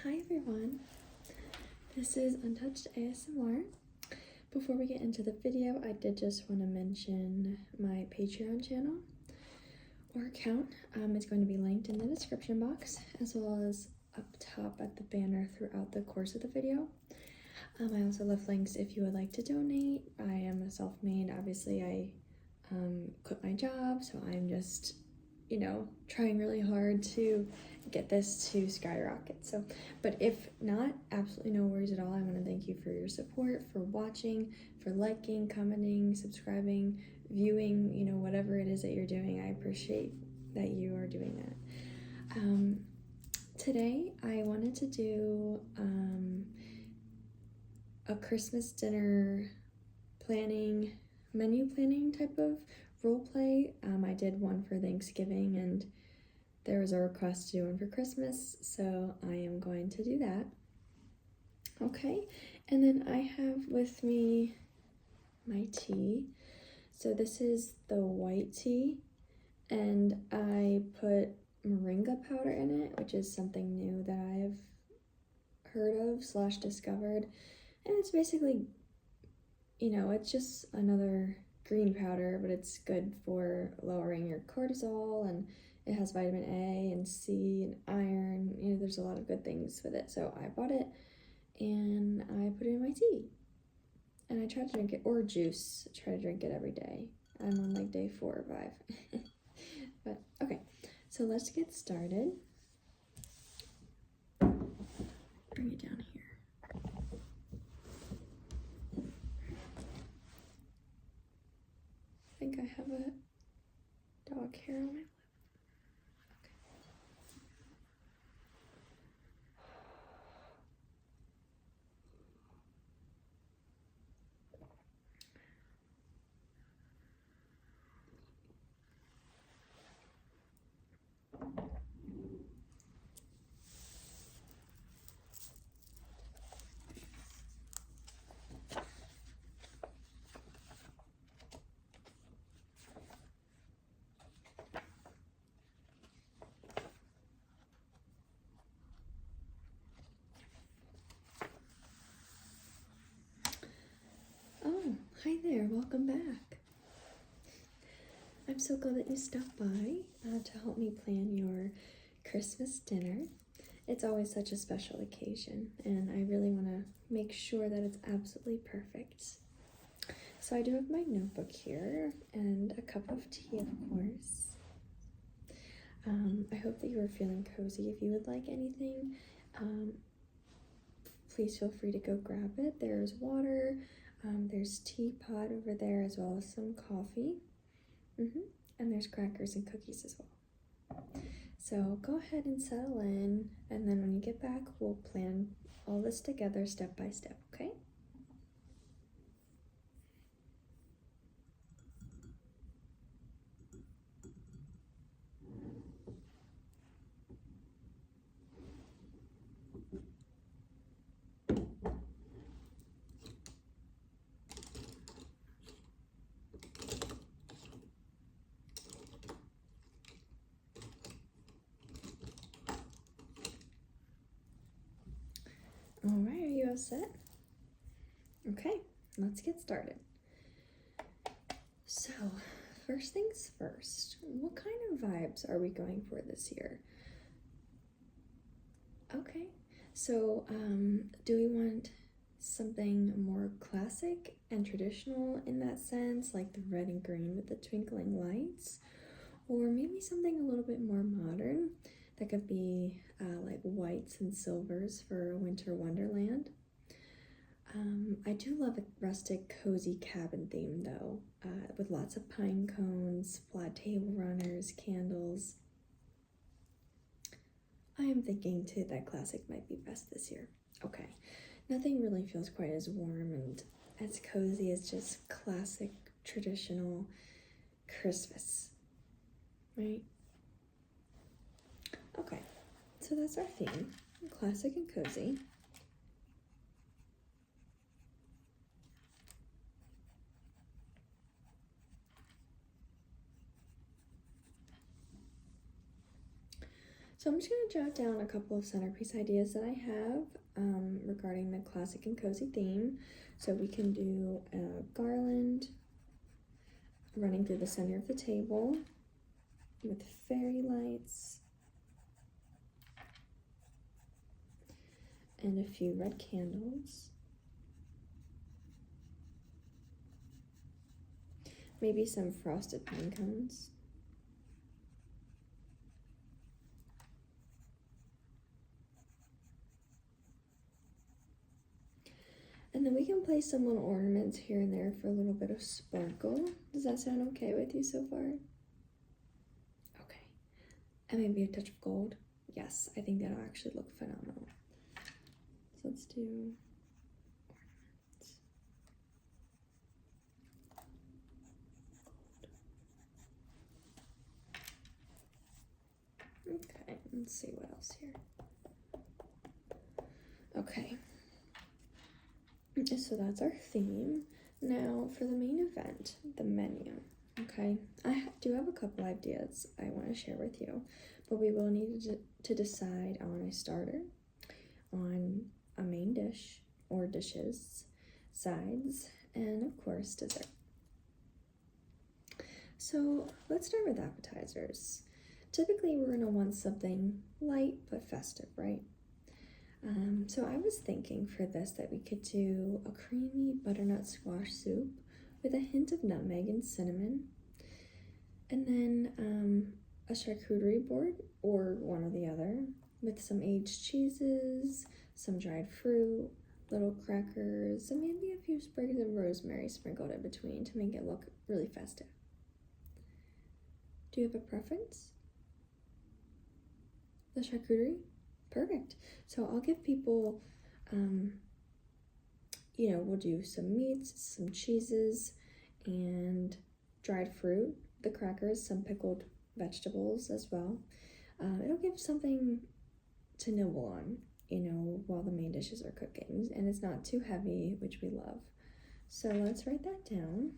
Hi everyone, this is Untouched ASMR. Before we get into the video, I did just want to mention my Patreon channel or account. It's going to be linked in the description box as well as up top at the banner throughout the course of the video. I also left links if you would like to donate. I am a self-made, obviously I quit my job, so I'm just, trying really hard to get this to skyrocket. So, but if not, absolutely no worries at all. I want to thank you for your support, for watching, for liking, commenting, subscribing, viewing, whatever it is that you're doing. I appreciate that you are doing that. Today I wanted to do a Christmas dinner menu planning type of role play. I did one for Thanksgiving and there was a request to do one for Christmas, so I am going to do that. Okay, and then I have with me my tea. So this is the white tea, and I put moringa powder in it, which is something new that I've heard of / discovered. And it's basically, it's just another green powder, but it's good for lowering your cortisol, and it has vitamin A and C and iron. There's a lot of good things with it. So I bought it and I put it in my tea. And I try to drink it, or juice. I try to drink it every day. I'm on like day 4 or 5. But okay, so let's get started. Bring it down here. I think I have a dog hair on my lip. Oh, hi there, welcome back. I'm so glad that you stopped by to help me plan your Christmas dinner. It's always such a special occasion, and I really want to make sure that it's absolutely perfect. So I do have my notebook here and a cup of tea, of course. I hope that you are feeling cozy. If you would like anything, please feel free to go grab it. There's water, there's teapot over there, as well as some coffee. And there's crackers and cookies as well. So go ahead and settle in, and then when you get back, we'll plan all this together step by step, okay? All right, are you all set? Okay, let's get started. So, first things first, what kind of vibes are we going for this year? Okay, so do we want something more classic and traditional in that sense, like the red and green with the twinkling lights? Or maybe something a little bit more modern that could be like whites and silvers for a winter wonderland? I do love a rustic, cozy cabin theme though, with lots of pine cones, flat table runners, candles. I am thinking too that classic might be best this year. Okay, nothing really feels quite as warm and as cozy as just classic, traditional Christmas, right? Okay, so that's our theme, classic and cozy. So I'm just going to jot down a couple of centerpiece ideas that I have regarding the classic and cozy theme. So we can do a garland running through the center of the table with fairy lights and a few red candles. Maybe some frosted pine cones. And then we can place some little ornaments here and there for a little bit of sparkle. Does that sound okay with you so far? Okay. And maybe a touch of gold. Yes, I think that'll actually look phenomenal. So let's do ornaments. Gold. Okay, let's see what else here. Okay. So that's our theme. Now for the main event, the menu. Okay, I do have a couple ideas I want to share with you, but we will need to decide on a starter, on a main dish or dishes, sides, and of course dessert. So let's start with appetizers. Typically we're going to want something light but festive, right? So I was thinking for this that we could do a creamy butternut squash soup with a hint of nutmeg and cinnamon, and then a charcuterie board or one or the other with some aged cheeses, some dried fruit, little crackers, and maybe a few sprigs of rosemary sprinkled in between to make it look really festive. Do you have a preference? The charcuterie? Perfect. So I'll give people, we'll do some meats, some cheeses, and dried fruit, the crackers, some pickled vegetables as well. It'll give something to nibble on, while the main dishes are cooking, and it's not too heavy, which we love. So let's write that down.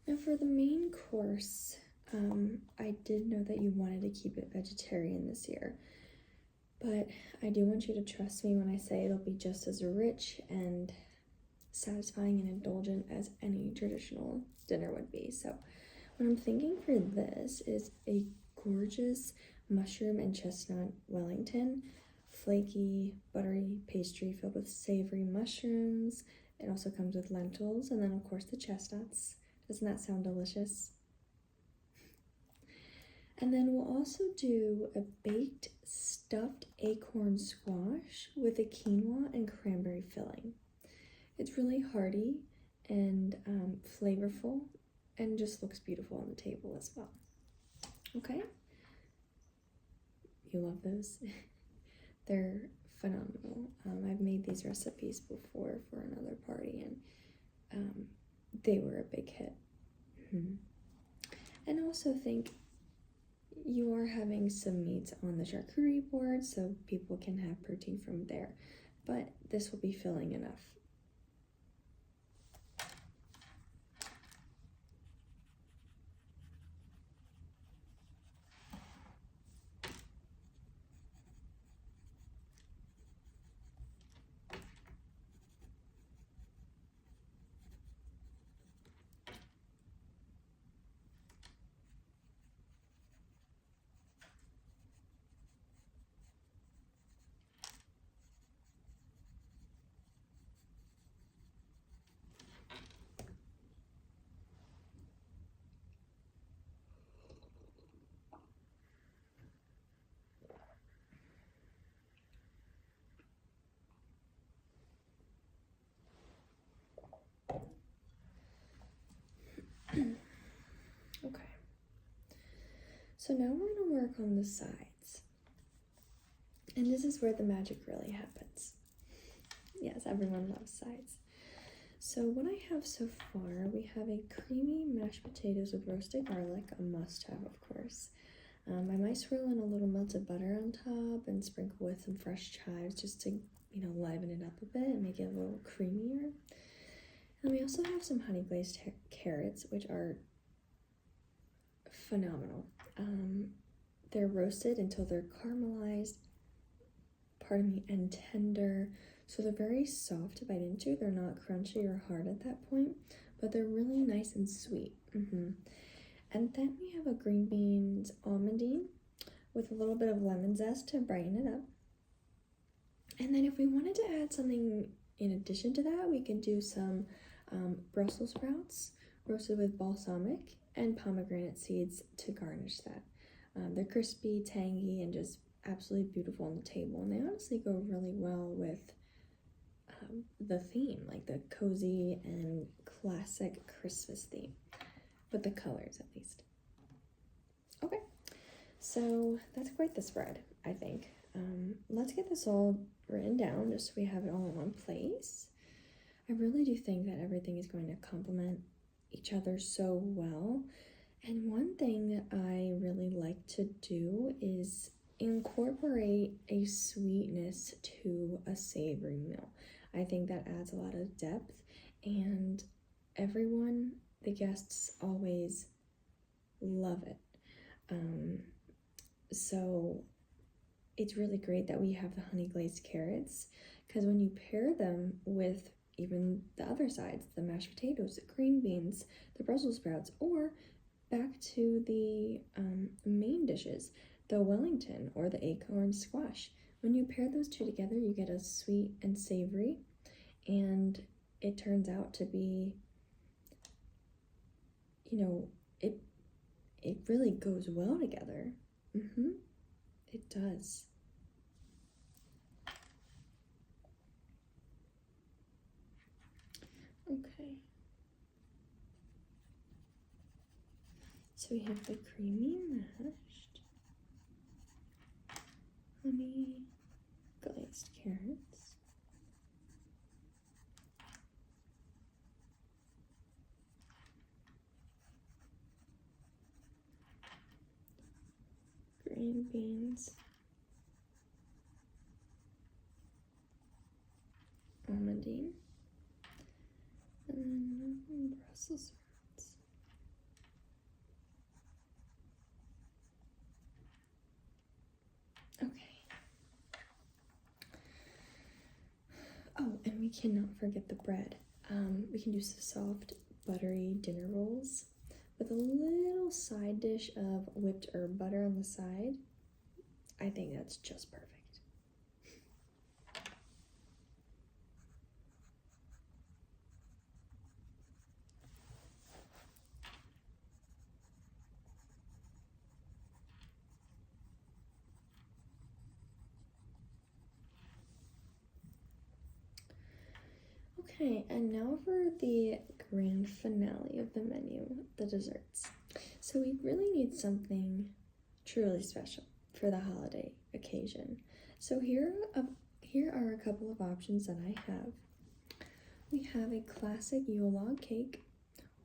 Now for the main course, I did know that you wanted to keep it vegetarian this year, but I do want you to trust me when I say it'll be just as rich and satisfying and indulgent as any traditional dinner would be. So what I'm thinking for this is a gorgeous mushroom and chestnut Wellington, flaky, buttery pastry filled with savory mushrooms. It also comes with lentils and then of course the chestnuts. Doesn't that sound delicious? And then we'll also do a baked stuffed acorn squash with a quinoa and cranberry filling. It's really hearty and flavorful and just looks beautiful on the table as well. Okay? You love those? They're phenomenal. I've made these recipes before for another party and they were a big hit. And I also think you are having some meats on the charcuterie board so people can have protein from there, but this will be filling enough. So now we're going to work on the sides. And this is where the magic really happens. Yes, everyone loves sides. So what I have so far, we have a creamy mashed potatoes with roasted garlic, a must-have, of course. I might swirl in a little melted butter on top and sprinkle with some fresh chives just to, liven it up a bit and make it a little creamier. And we also have some honey glazed carrots, which are phenomenal. They're roasted until they're caramelized, and tender. So they're very soft to bite into. They're not crunchy or hard at that point, but they're really nice and sweet. And then we have a green beans almondine with a little bit of lemon zest to brighten it up. And then if we wanted to add something in addition to that, we can do some Brussels sprouts roasted with balsamic and pomegranate seeds to garnish that. They're crispy, tangy, and just absolutely beautiful on the table. And they honestly go really well with the theme, like the cozy and classic Christmas theme, with the colors at least. Okay, so that's quite the spread, I think. Let's get this all written down just so we have it all in one place. I really do think that everything is going to complement each other so well. And one thing that I really like to do is incorporate a sweetness to a savory meal. I think that adds a lot of depth, and everyone, the guests, always love it. So it's really great that we have the honey glazed carrots, because when you pair them with even the other sides, the mashed potatoes, the green beans, the Brussels sprouts, or back to the main dishes, the Wellington or the acorn squash. When you pair those two together, you get a sweet and savory, and it turns out to be, it really goes well together. It does. Okay. So we have the creamy mashed, honey glazed carrots, green beans, almondine, and then Brussels sprouts. Okay. Oh, and we cannot forget the bread. We can do some soft, buttery dinner rolls with a little side dish of whipped herb butter on the side. I think that's just perfect. Okay, and now for the grand finale of the menu, the desserts. So we really need something truly special for the holiday occasion. So here are a couple of options that I have. We have a classic Yule log cake,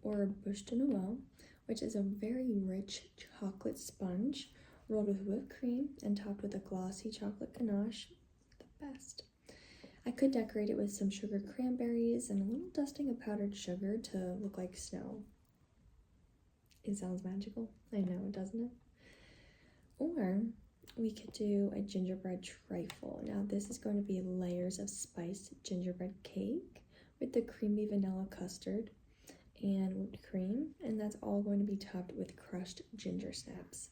or a bûche de Noël, which is a very rich chocolate sponge rolled with whipped cream and topped with a glossy chocolate ganache. The best. I could decorate it with some sugar cranberries and a little dusting of powdered sugar to look like snow. It sounds magical. I know, doesn't it? Or we could do a gingerbread trifle. Now this is going to be layers of spiced gingerbread cake with the creamy vanilla custard and whipped cream, and that's all going to be topped with crushed ginger snaps.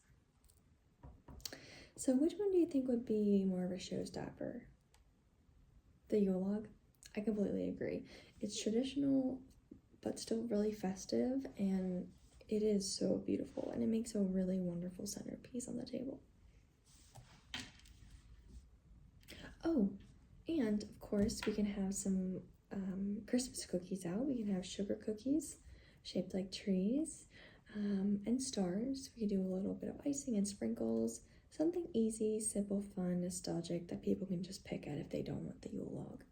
So which one do you think would be more of a showstopper? The Yule log? I completely agree. It's traditional, but still really festive, and it is so beautiful, and it makes a really wonderful centerpiece on the table. Oh, and of course, we can have some Christmas cookies out. We can have sugar cookies shaped like trees. and stars. We could do a little bit of icing and sprinkles. Something easy, simple, fun, nostalgic that people can just pick at if they don't want the Yule log.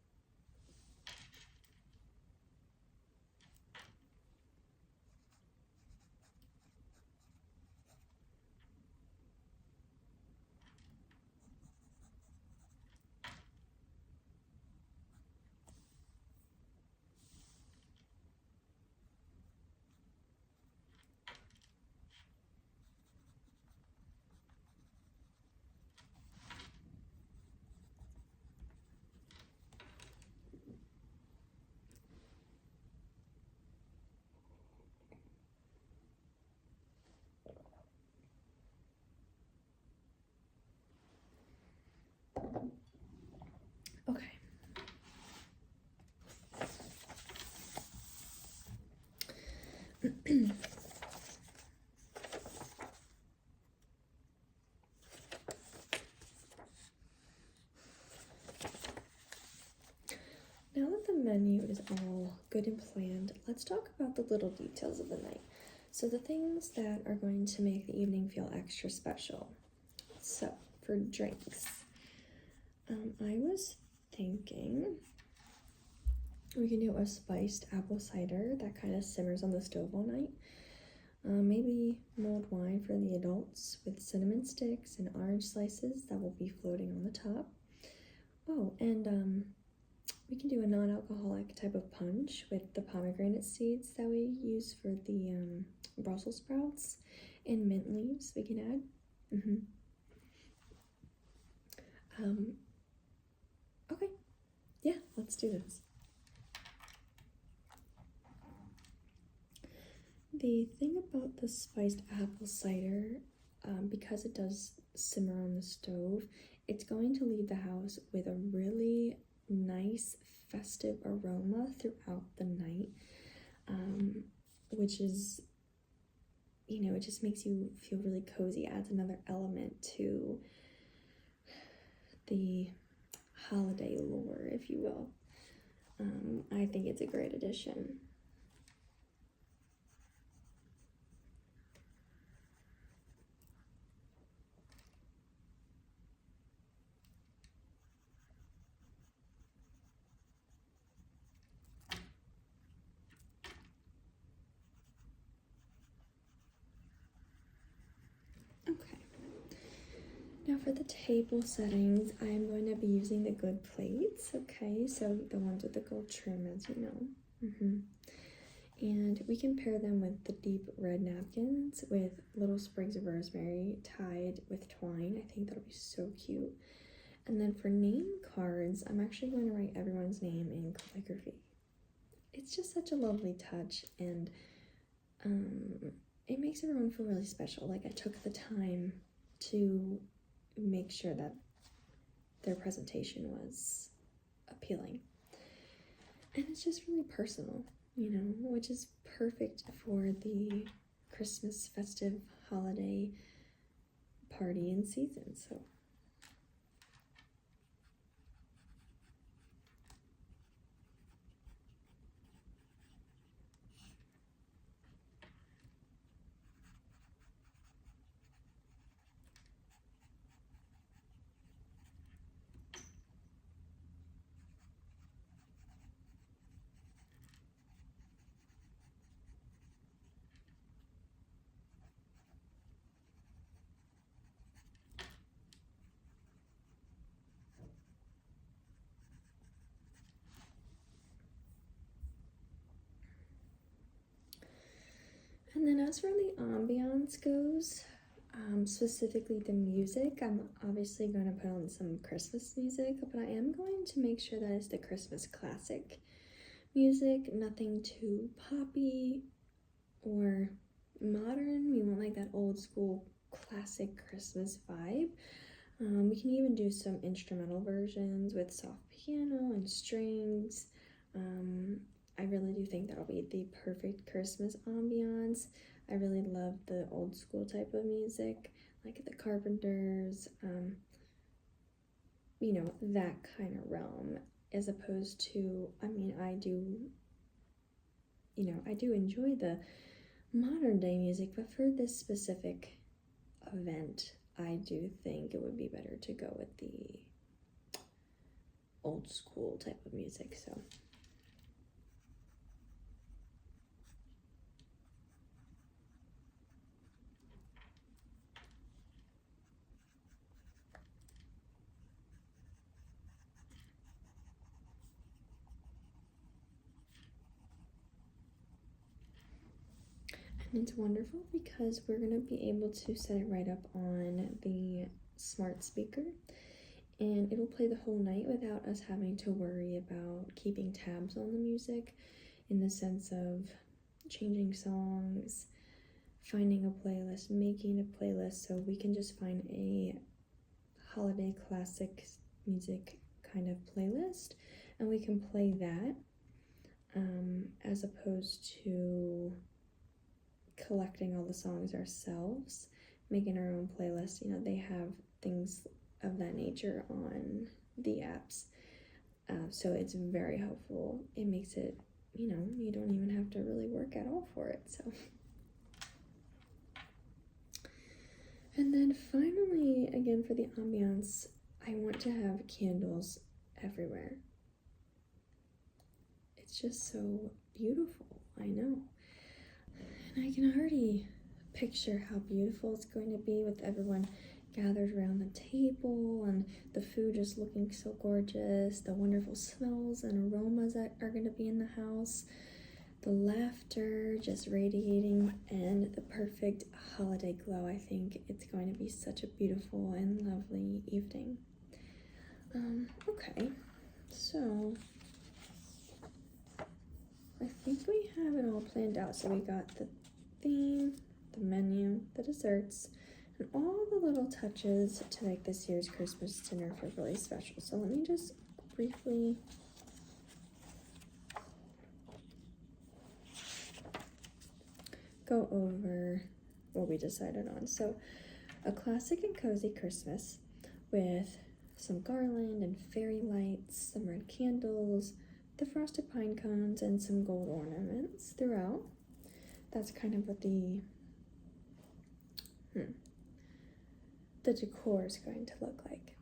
Okay. Now that the menu is all good and planned, let's talk about the little details of the night. So the things that are going to make the evening feel extra special. So for drinks, I was thinking we can do a spiced apple cider that kind of simmers on the stove all night. Maybe mulled wine for the adults with cinnamon sticks and orange slices that will be floating on the top. Oh, and we can do a non-alcoholic type of punch with the pomegranate seeds that we use for the Brussels sprouts, and mint leaves we can add. Okay, yeah, let's do this. The thing about the spiced apple cider, because it does simmer on the stove, it's going to leave the house with a really nice festive aroma throughout the night, which is, it just makes you feel really cozy, adds another element to the holiday lore, if you will. I think it's a great addition. Okay. Now for the table settings, I am going to be using the good plates, okay? So the ones with the gold trim, as you know. And we can pair them with the deep red napkins with little sprigs of rosemary tied with twine. I think that'll be so cute. And then for name cards, I'm actually going to write everyone's name in calligraphy. It's just such a lovely touch, and it makes everyone feel really special. Like, I took the time to make sure that their presentation was appealing. And it's just really personal, which is perfect for the Christmas festive holiday party and season. So and then as for the ambiance goes, specifically the music, I'm obviously going to put on some Christmas music, but I am going to make sure that it's the Christmas classic music, nothing too poppy or modern. We want like that old school classic Christmas vibe. We can even do some instrumental versions with soft piano and strings. I really do think that'll be the perfect Christmas ambiance. I really love the old school type of music, like the Carpenters, that kind of realm, as opposed to, I do enjoy the modern day music, but for this specific event, I do think it would be better to go with the old school type of music. So and it's wonderful because we're going to be able to set it right up on the smart speaker, and it'll play the whole night without us having to worry about keeping tabs on the music, in the sense of changing songs, finding a playlist, making a playlist. So we can just find a holiday classic music kind of playlist and we can play that, as opposed to collecting all the songs ourselves, making our own playlist. You know, they have things of that nature on the apps, so it's very helpful. It makes it, you know, you don't even have to really work at all for it. So, and then finally, again, for the ambiance, I want to have candles everywhere. It's just so beautiful, I know. And I can already picture how beautiful it's going to be with everyone gathered around the table and the food just looking so gorgeous, the wonderful smells and aromas that are going to be in the house, the laughter just radiating, and the perfect holiday glow. I think it's going to be such a beautiful and lovely evening. Okay, so I think we have it all planned out. So we got the theme, the menu, the desserts, and all the little touches to make this year's Christmas dinner feel really special. So let me just briefly go over what we decided on. So a classic and cozy Christmas with some garland and fairy lights, some red candles, the frosted pine cones, and some gold ornaments throughout. That's kind of what the decor is going to look like.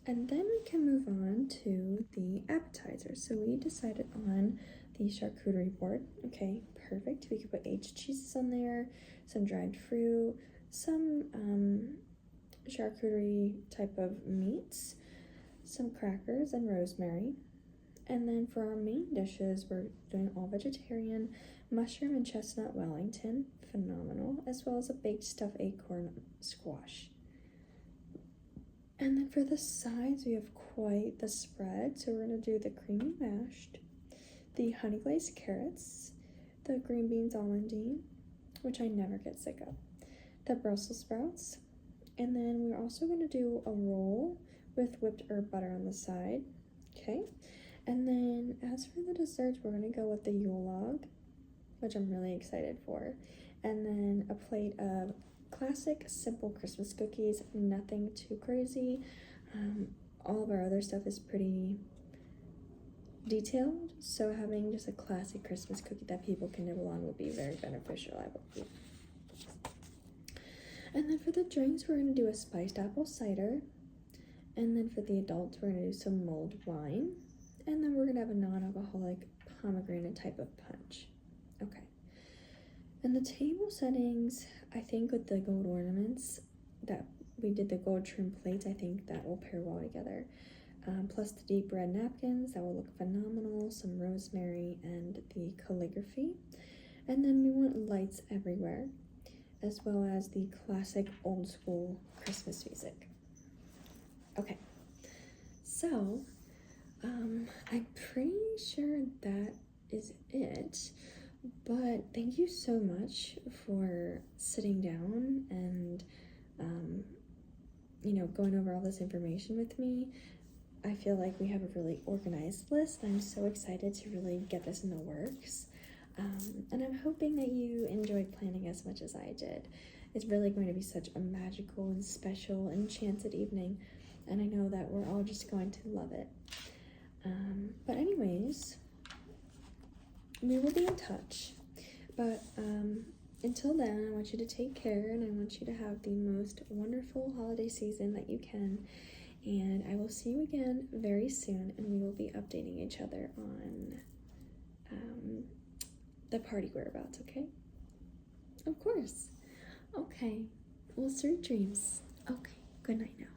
And then we can move on to the appetizers. So we decided on the charcuterie board. Okay, perfect. We could put aged cheeses on there, some dried fruit, some charcuterie type of meats, some crackers and rosemary. And then for our main dishes, we're doing all vegetarian, mushroom and chestnut Wellington, phenomenal, as well as a baked stuffed acorn squash. And then for the sides, we have quite the spread. So we're going to do the creamy mashed, the honey glazed carrots, the green beans almondine, which I never get sick of, the Brussels sprouts, and then we're also going to do a roll with whipped herb butter on the side. Okay, and then as for the desserts, we're going to go with the Yule log, which I'm really excited for, and then a plate of classic simple Christmas cookies, nothing too crazy. All of our other stuff is pretty detailed, so having just a classic Christmas cookie that people can nibble on will be very beneficial, I believe. And then for the drinks, we're going to do a spiced apple cider, and then for the adults, we're going to do some mulled wine, and then we're going to have a non-alcoholic pomegranate type of punch. Okay. And the table settings, I think with the gold ornaments that we did, the gold trim plates, I think that will pair well together. Plus the deep red napkins, that will look phenomenal, some rosemary and the calligraphy. And then we want lights everywhere, as well as the classic old school Christmas music. Okay, so I'm pretty sure that is it. But thank you so much for sitting down and, going over all this information with me. I feel like we have a really organized list. I'm so excited to really get this in the works. And I'm hoping that you enjoyed planning as much as I did. It's really going to be such a magical and special, enchanted evening. And I know that we're all just going to love it. But anyways, we will be in touch, but until then, I want you to take care, and I want you to have the most wonderful holiday season that you can. And I will see you again very soon, and we will be updating each other on the party whereabouts, okay? Of course. Okay. Well, sweet dreams. Okay. Good night now.